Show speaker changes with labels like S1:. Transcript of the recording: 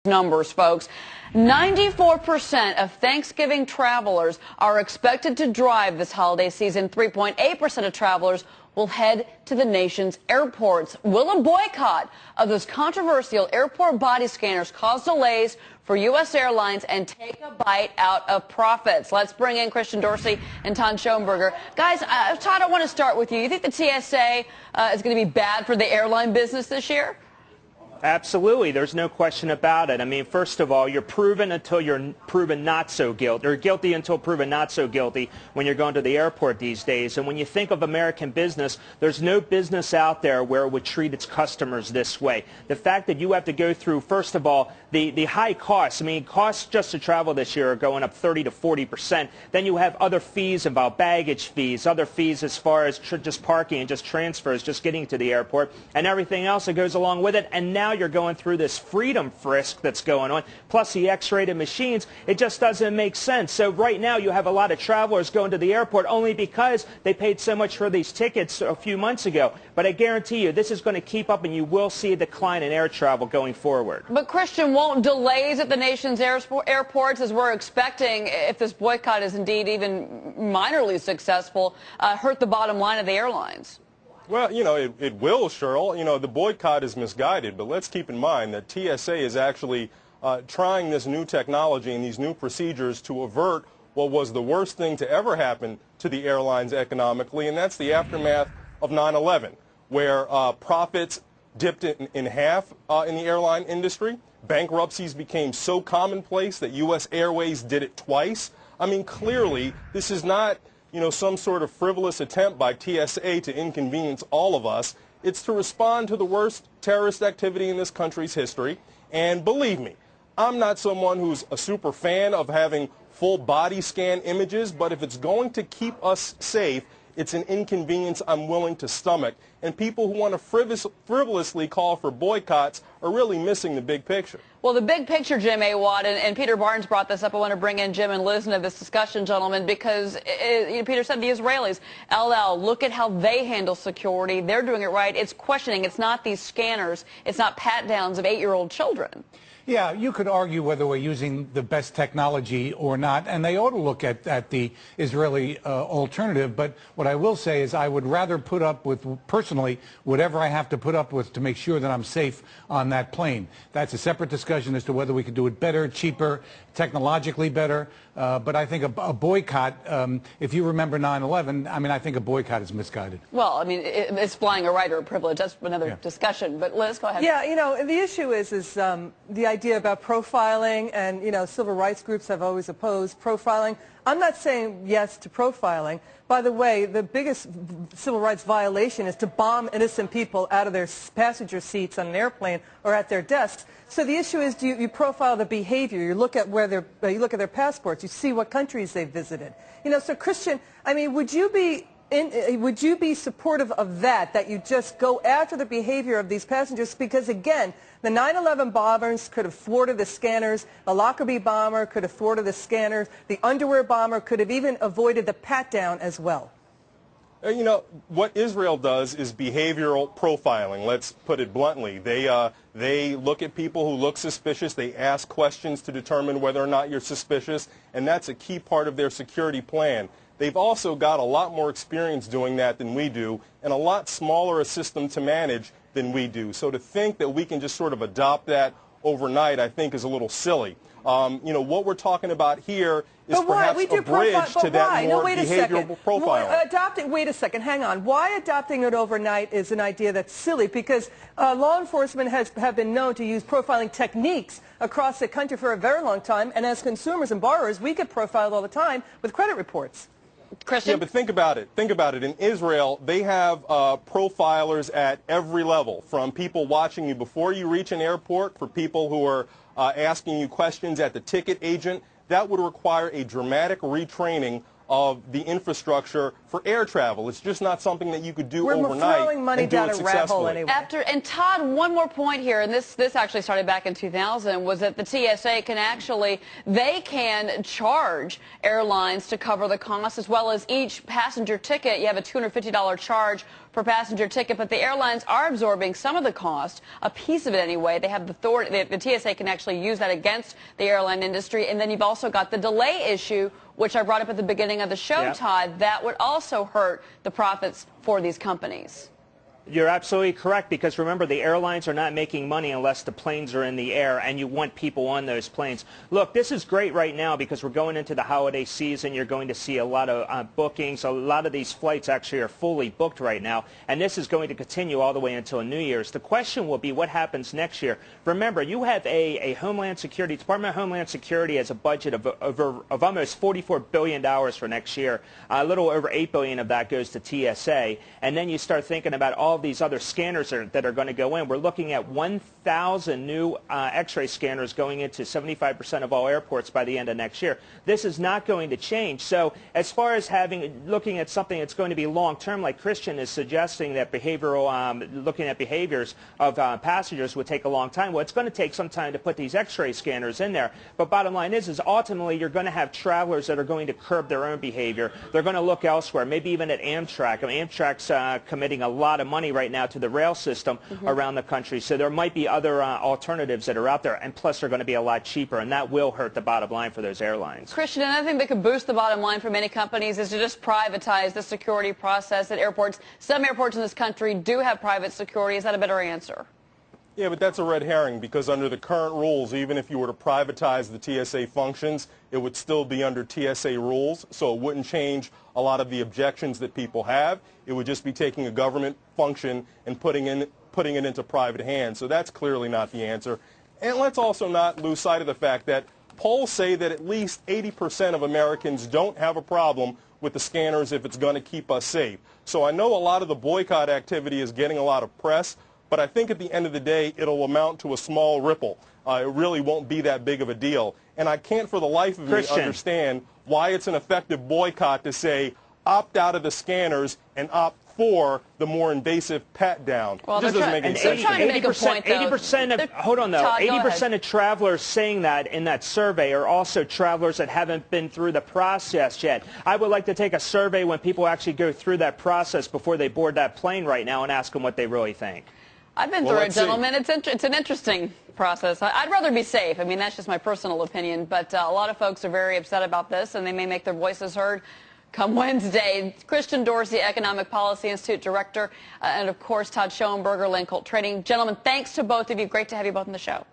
S1: Numbers, folks. 94% of Thanksgiving travelers are expected to drive this holiday season. 3.8% of travelers will head to the nation's airports. Will a boycott of those controversial airport body scanners cause delays for U.S. Airlines and take a bite out of profits? Let's bring in Dorsey and Todd Schoenberger. Guys, Todd, I want to start with you. You think the TSA is going to be bad for the airline business this year?
S2: Absolutely. There's no question about it. I mean, first of all, you're proven until you're proven not so guilty, or guilty until proven not so guilty when you're going to the airport these days. And when you think of American business, there's no business out there where it would treat its customers this way. The fact that you have to go through, first of all, the high costs. I mean, costs just to travel this year are going up 30 to 40%. Then you have other fees involved, baggage fees, other fees as far as just parking and just transfers, just getting to the airport, and everything else that goes along with it. And now you're going through this freedom frisk that's going on, plus the X-rated machines. It just doesn't make sense. So right now you have a lot of travelers going to the airport only because they paid so much for these tickets a few months ago. But I guarantee you this is going to keep up, and you will see a decline in air travel going forward.
S1: But Christian, won't delays at the nation's airports, as we're expecting, if this boycott is indeed even minorly successful, hurt the bottom line of the airlines?
S3: Well, you know, it will, Cheryl. You know, the boycott is misguided, but let's keep in mind that TSA is actually trying this new technology and these new procedures to avert what was the worst thing to ever happen to the airlines economically, and that's the aftermath of 9/11, where profits dipped in half in the airline industry. Bankruptcies became so commonplace that U.S. Airways did it twice. I mean, clearly, this is not, you know, some sort of frivolous attempt by TSA to inconvenience all of us. It's to respond to the worst terrorist activity in this country's history. And believe me, I'm not someone who's a super fan of having full body scan images, but if it's going to keep us safe, it's an inconvenience I'm willing to stomach. And people who want to frivolously call for boycotts are really missing the big picture.
S1: Well, the big picture, Jim Awad, and Peter Barnes brought this up. I want to bring in Jim and Liz into this discussion, gentlemen, because Peter said the Israelis, look at how they handle security. They're doing it right. It's questioning. It's not these scanners. It's not pat-downs of 8-year-old children.
S4: Yeah, you could argue whether we're using the best technology or not, and they ought to look at the Israeli alternative. But what I will say is I would rather put up with, personally, whatever I have to put up with to make sure that I'm safe on that plane. That's a separate discussion as to whether we could do it better, cheaper, technologically better. But I think a boycott, if you remember 9/11, I mean, I think a boycott is misguided.
S1: Well, I mean, it's flying a right or a privilege. That's another discussion. But Liz, go ahead.
S5: Yeah, you know, the issue is the idea about profiling, and, you know, civil rights groups have always opposed profiling. I'm not saying yes to profiling. By the way, the biggest civil rights violation is to bomb innocent people out of their passenger seats on an airplane or at their desks. So the issue is, you profile the behavior. You look at you look at their passports. You see what countries they've visited. You know, so Christian, I mean, would you be supportive of that you just go after the behavior of these passengers? Because, again, the 9/11 bombers could have thwarted the scanners. The Lockerbie bomber could have thwarted the scanners. The underwear bomber could have even avoided the pat-down as well.
S3: You know, what Israel does is behavioral profiling, let's put it bluntly. They look at people who look suspicious. They ask questions to determine whether or not you're suspicious, and that's a key part of their security plan. They've also got a lot more experience doing that than we do, and a lot smaller a system to manage than we do. So to think that we can just sort of adopt that overnight, I think, is a little silly. You know, what we're talking about here is perhaps a bridge to that more behavioral profiling.
S5: Wait a second, hang on. Why adopting it overnight is an idea that's silly? Because law enforcement have been known to use profiling techniques across the country for a very long time, and as consumers and borrowers, we get profiled all the time with credit reports.
S1: Christian?
S3: Yeah, but think about it. Think about it. In Israel, they have profilers at every level, from people watching you before you reach an airport, for people who are asking you questions at the ticket agent. That would require a dramatic retraining of the infrastructure for air travel. It's just not something that you could do overnight.
S5: We're throwing money
S3: and do
S5: down
S3: it
S5: a rat hole
S3: successfully.
S5: anyway.
S1: And Todd, one more point here, and this actually started back in 2000, was that the TSA can charge airlines to cover the cost, as well as each passenger ticket. You have a $250 charge per passenger ticket, but the airlines are absorbing some of the cost, a piece of it anyway. They have the authority. The TSA can actually use that against the airline industry. And then you've also got the delay issue, which I brought up at the beginning of the show,
S2: Yep.
S1: Todd. That would also hurt the profits for these companies.
S2: You're absolutely correct, because remember, the airlines are not making money unless the planes are in the air and you want people on those planes. Look, this is great right now because we're going into the holiday season. You're going to see a lot of bookings. A lot of these flights actually are fully booked right now, and this is going to continue all the way until New Year's. The question will be what happens next year. Remember, you have a Homeland Security, Department of Homeland Security has a budget of almost $44 billion for next year. A little over $8 billion of that goes to TSA, and then you start thinking about all these other scanners that are going to go in. We're looking at 1,000 new X-ray scanners going into 75% of all airports by the end of next year. This is not going to change. So as far as looking at something that's going to be long-term, like Christian is suggesting, that looking at behaviors of passengers would take a long time. Well, it's going to take some time to put these X-ray scanners in there. But bottom line is ultimately you're going to have travelers that are going to curb their own behavior. They're going to look elsewhere, maybe even at Amtrak. I mean, Amtrak's committing a lot of money right now to the rail system around the country. So there might be other alternatives that are out there, and plus they're going to be a lot cheaper, and that will hurt the bottom line for those airlines.
S1: Christian, another thing that could boost the bottom line for many companies is to just privatize the security process at airports. Some airports in this country do have private security. Is that a better answer?
S3: Yeah, but that's a red herring, because under the current rules, even if you were to privatize the TSA functions, it would still be under TSA rules, so it wouldn't change a lot of the objections that people have. It would just be taking a government function and putting it into private hands. So that's clearly not the answer. And let's also not lose sight of the fact that polls say that at least 80% of Americans don't have a problem with the scanners if it's going to keep us safe. So I know a lot of the boycott activity is getting a lot of press, but I think at the end of the day, it'll amount to a small ripple. It really won't be that big of a deal. And I can't for the life of me understand why it's an effective boycott to say opt out of the scanners and opt for the more invasive pat down.
S1: Well,
S3: it just doesn't make any sense.
S2: 80% of travelers saying that in that survey are also travelers that haven't been through the process yet. I would like to take a survey when people actually go through that process before they board that plane right now and ask them what they really think.
S1: I've been through it, gentlemen. It's an interesting process. I'd rather be safe. I mean, that's just my personal opinion. But a lot of folks are very upset about this, and they may make their voices heard come Wednesday. Christian Dorsey, Economic Policy Institute Director, and, of course, Todd Schoenberger, LandColt Trading. Gentlemen, thanks to both of you. Great to have you both on the show.